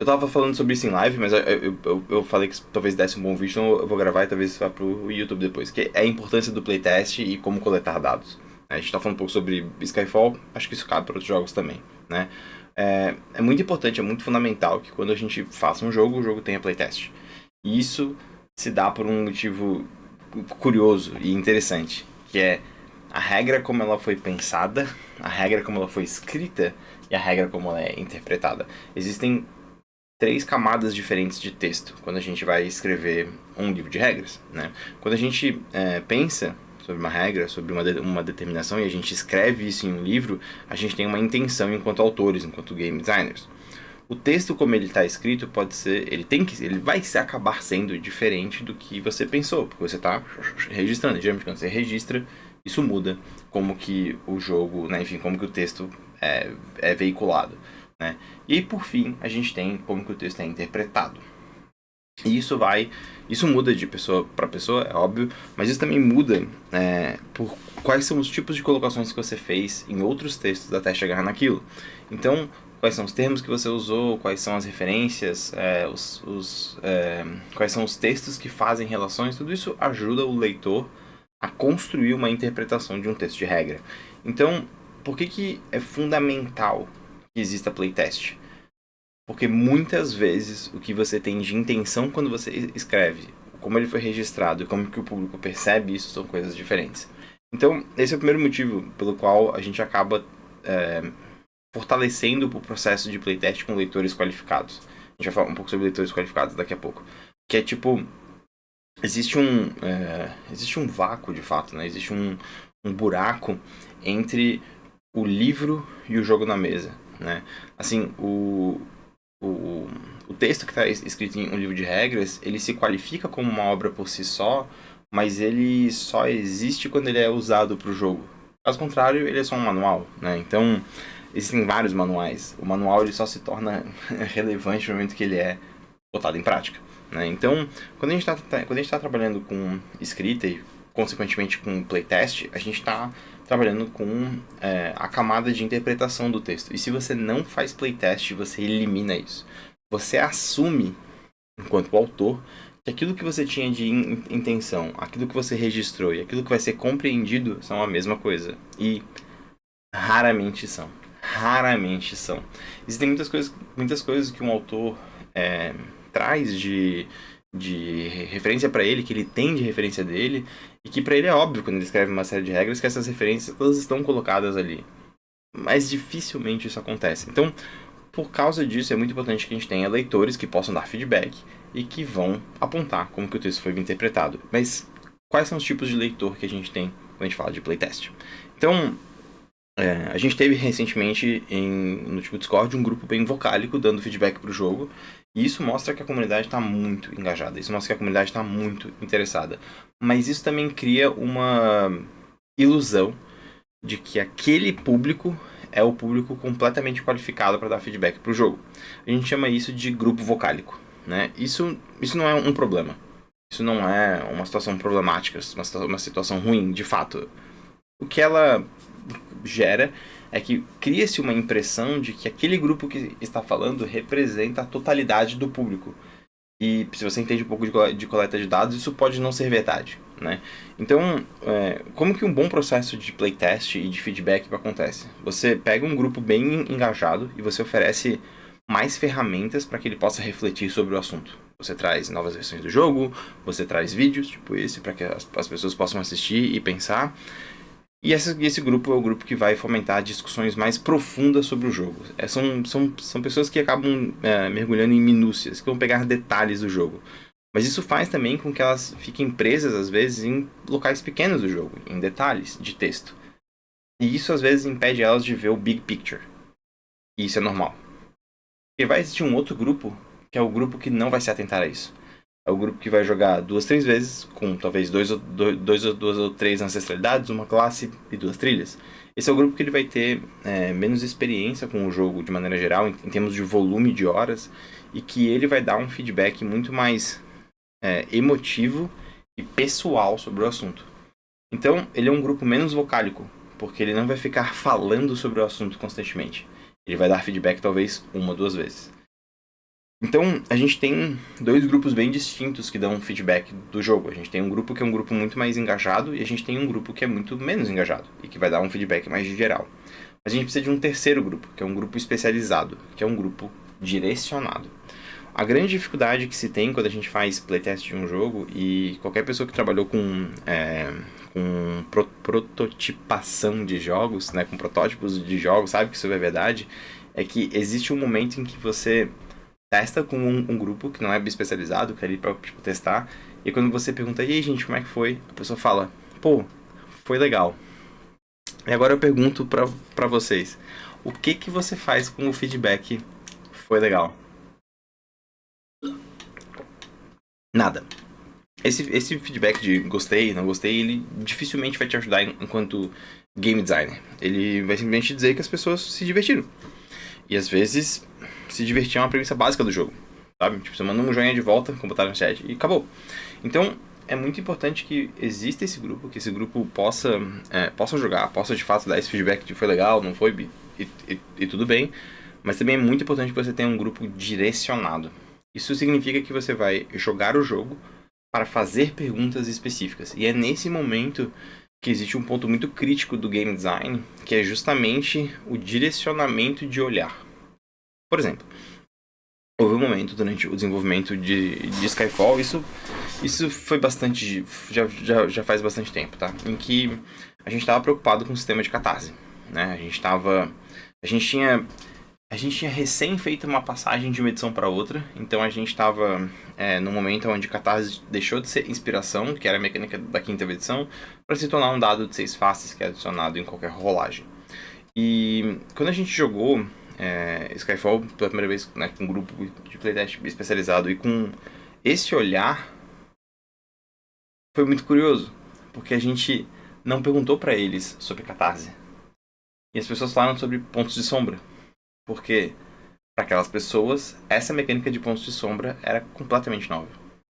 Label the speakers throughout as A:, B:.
A: Eu tava falando sobre isso em live, mas eu falei que talvez desse um bom vídeo, então eu vou gravar e talvez vá pro YouTube depois. Que é a importância do playtest e como coletar dados. A gente tá falando um pouco sobre Skyfall, acho que isso cabe para outros jogos também, né? É muito importante, é muito fundamental que quando a gente faça um jogo, o jogo tenha playtest. E isso se dá por um motivo curioso e interessante, que é a regra como ela foi pensada, a regra como ela foi escrita e a regra como ela é interpretada. Existem três camadas diferentes de texto quando a gente vai escrever um livro de regras, né? Quando a gente pensa sobre uma regra, sobre uma determinação e a gente escreve isso em um livro, a gente tem uma intenção enquanto autores, enquanto game designers. O texto como ele está escrito pode ser, ele vai acabar sendo diferente do que você pensou, porque você está registrando. Geralmente quando você registra, isso muda como que o jogo, né, enfim, como que o texto é veiculado, né? E aí, por fim, a gente tem como que o texto é interpretado. E isso muda de pessoa para pessoa, é óbvio, mas isso também muda por quais são os tipos de colocações que você fez em outros textos até chegar naquilo. Então, quais são os termos que você usou, quais são as referências, quais são os textos que fazem relações, tudo isso ajuda o leitor a construir uma interpretação de um texto de regra. Então, por que é fundamental que exista playtest? Porque muitas vezes o que você tem de intenção quando você escreve, como ele foi registrado e como que o público percebe isso são coisas diferentes. Então, esse é o primeiro motivo pelo qual a gente acaba fortalecendo o processo de playtest com leitores qualificados. A gente vai falar um pouco sobre leitores qualificados daqui a pouco. Que é tipo, existe um vácuo de fato, né? Existe um buraco entre o livro e o jogo na mesa, né? Assim, o texto que está escrito em um livro de regras, ele se qualifica como uma obra por si só, mas ele só existe quando ele é usado para o jogo. Caso contrário, ele é só um manual, né? Então, existem vários manuais. O manual ele só se torna relevante no momento que ele é botado em prática, né? Então, quando a gente tá trabalhando com escrita e, consequentemente, com playtest, a gente está trabalhando com a camada de interpretação do texto. E se você não faz playtest, você elimina isso. Você assume, enquanto autor, que aquilo que você tinha de intenção, aquilo que você registrou e aquilo que vai ser compreendido são a mesma coisa. E raramente são. Raramente são. Existem muitas coisas que um autor traz de referência para ele, que ele tem de referência dele, e que para ele é óbvio quando ele escreve uma série de regras que essas referências todas estão colocadas ali. Mas dificilmente isso acontece. Então, por causa disso, é muito importante que a gente tenha leitores que possam dar feedback e que vão apontar como que o texto foi interpretado. Mas quais são os tipos de leitor que a gente tem quando a gente fala de playtest? Então, a gente teve recentemente no tipo Discord um grupo bem vocálico dando feedback pro jogo. E isso mostra que a comunidade está muito engajada. Isso mostra que a comunidade está muito interessada. Mas isso também cria uma ilusão de que aquele público é o público completamente qualificado para dar feedback pro jogo. A gente chama isso de grupo vocálico, né? Isso não é um problema. Isso não é uma situação problemática, uma situação ruim, de fato. O que ela gera é que cria-se uma impressão de que aquele grupo que está falando representa a totalidade do público. E se você entende um pouco de coleta de dados, isso pode não ser verdade, né? Então, como que um bom processo de playtest e de feedback acontece? Você pega um grupo bem engajado e você oferece mais ferramentas para que ele possa refletir sobre o assunto. Você traz novas versões do jogo, você traz vídeos, tipo esse, para que as pessoas possam assistir e pensar. E esse grupo é o grupo que vai fomentar discussões mais profundas sobre o jogo. São pessoas que acabam mergulhando em minúcias, que vão pegar detalhes do jogo. Mas isso faz também com que elas fiquem presas, às vezes, em locais pequenos do jogo, em detalhes de texto. E isso, às vezes, impede elas de ver o big picture. E isso é normal. Porque vai existir um outro grupo, que é o grupo que não vai se atentar a isso. É o grupo que vai jogar duas, três vezes, com talvez duas ou três ancestralidades, uma classe e duas trilhas. Esse é o grupo que ele vai ter menos experiência com o jogo de maneira geral, em termos de volume de horas, e que ele vai dar um feedback muito mais emotivo e pessoal sobre o assunto. Então, ele é um grupo menos vocálico, porque ele não vai ficar falando sobre o assunto constantemente. Ele vai dar feedback talvez uma ou duas vezes. Então, a gente tem dois grupos bem distintos que dão feedback do jogo. A gente tem um grupo que é um grupo muito mais engajado e a gente tem um grupo que é muito menos engajado e que vai dar um feedback mais geral. Mas a gente precisa de um terceiro grupo, que é um grupo especializado, que é um grupo direcionado. A grande dificuldade que se tem quando a gente faz playtest de um jogo, e qualquer pessoa que trabalhou com prototipação de jogos, né, com protótipos de jogos, sabe que isso é verdade, é que existe um momento em que você testa com um grupo que não é especializado, que é ali pra tipo, testar, e quando você pergunta, e aí gente, como é que foi? A pessoa fala, pô, foi legal. E agora eu pergunto pra vocês, o que que você faz com o feedback foi legal? Nada. Esse feedback de gostei, não gostei, ele dificilmente vai te ajudar enquanto game designer. Ele vai simplesmente dizer que as pessoas se divertiram. E às vezes, se divertir é uma premissa básica do jogo, sabe? Tipo, você manda um joinha de volta, comentário no chat e acabou. Então, é muito importante que exista esse grupo, que esse grupo possa jogar, possa de fato dar esse feedback de foi legal, não foi, e tudo bem. Mas também é muito importante que você tenha um grupo direcionado. Isso significa que você vai jogar o jogo para fazer perguntas específicas. E é nesse momento que existe um ponto muito crítico do game design, que é justamente o direcionamento de olhar. Por exemplo, houve um momento durante o desenvolvimento de Skyfall, isso foi bastante. Já faz bastante tempo, tá? Em que a gente estava preocupado com o sistema de catarse. Né? A gente tinha. A gente tinha recém feito uma passagem de uma edição para outra, então a gente estava no momento onde Catarse deixou de ser inspiração, que era a mecânica da quinta edição, para se tornar um dado de 6 faces que é adicionado em qualquer rolagem. E quando a gente jogou Skyfall pela primeira vez, né, com um grupo de playtest especializado e com esse olhar, foi muito curioso, porque a gente não perguntou para eles sobre Catarse. E as pessoas falaram sobre pontos de sombra, porque para aquelas pessoas, essa mecânica de pontos de sombra era completamente nova.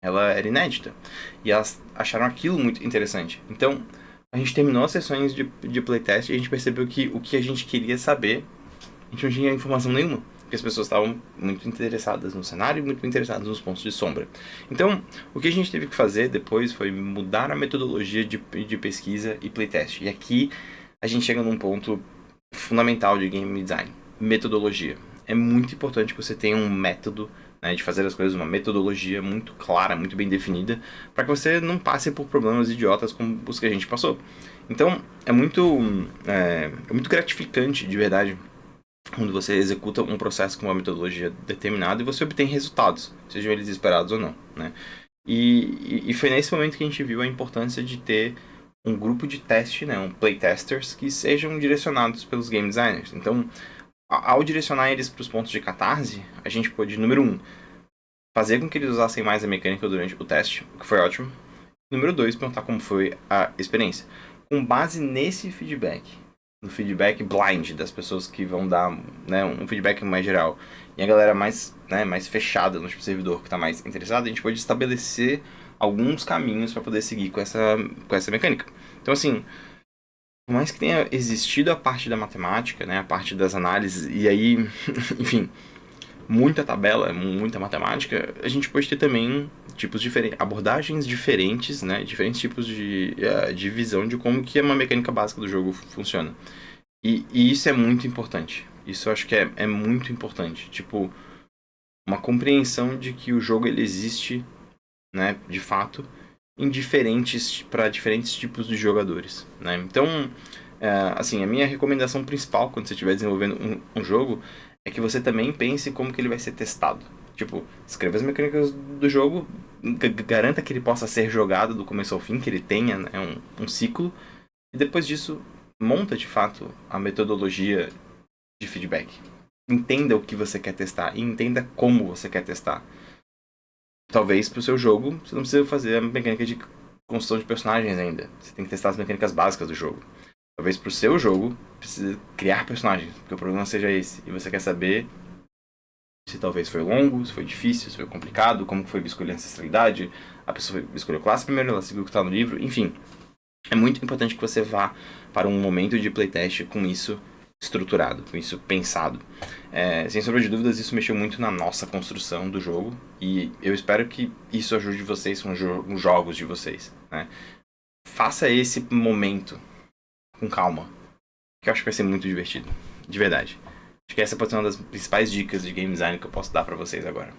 A: Ela era inédita. E elas acharam aquilo muito interessante. Então, a gente terminou as sessões de playtest e a gente percebeu que o que a gente queria saber, a gente não tinha informação nenhuma. Porque as pessoas estavam muito interessadas no cenário e muito interessadas nos pontos de sombra. Então, o que a gente teve que fazer depois foi mudar a metodologia de pesquisa e playtest. E aqui a gente chega num ponto fundamental de game design: metodologia. É muito importante que você tenha um método, né, de fazer as coisas, uma metodologia muito clara, muito bem definida, para que você não passe por problemas idiotas como os que a gente passou. Então, é muito gratificante, de verdade, quando você executa um processo com uma metodologia determinada e você obtém resultados, sejam eles esperados ou não, né? E foi nesse momento que a gente viu a importância de ter um grupo de teste, né, um playtesters, que sejam direcionados pelos game designers. Então, ao direcionar eles para os pontos de catarse, a gente pôde, número 1, fazer com que eles usassem mais a mecânica durante o teste, o que foi ótimo. Número 2, perguntar como foi a experiência. Com base nesse feedback, no feedback blind das pessoas que vão dar, né, um feedback mais geral, e a galera mais fechada no servidor que está mais interessada, a gente pode estabelecer alguns caminhos para poder seguir com essa mecânica. Então, assim, por mais que tenha existido a parte da matemática, né, a parte das análises, e aí, enfim, muita tabela, muita matemática, a gente pode ter também tipos diferentes, abordagens diferentes, né, diferentes tipos de visão de como que uma mecânica básica do jogo funciona. E isso é muito importante. Isso eu acho que é muito importante. Tipo, uma compreensão de que o jogo ele existe, né, de fato, para diferentes tipos de jogadores, né? Então, assim, a minha recomendação principal quando você estiver desenvolvendo um jogo é que você também pense como que ele vai ser testado. Tipo, escreva as mecânicas do jogo, garanta que ele possa ser jogado do começo ao fim, que ele tenha, né, um ciclo, e depois disso monta de fato a metodologia de feedback. Entenda o que você quer testar e entenda como você quer testar. Talvez pro seu jogo você não precisa fazer a mecânica de construção de personagens ainda. Você tem que testar as mecânicas básicas do jogo. Talvez pro seu jogo precise criar personagens, porque o problema seja esse. E você quer saber se talvez foi longo, se foi difícil, se foi complicado, como foi escolher a ancestralidade, a pessoa escolheu classe primeiro, ela seguiu o que está no livro, enfim. É muito importante que você vá para um momento de playtest com isso estruturado, com isso pensado. Sem sombra de dúvidas, isso mexeu muito na nossa construção do jogo, e eu espero que isso ajude vocês com os jogos de vocês, né? Faça esse momento com calma, que eu acho que vai ser muito divertido, de verdade. Acho que essa pode ser uma das principais dicas de game design que eu posso dar pra vocês agora.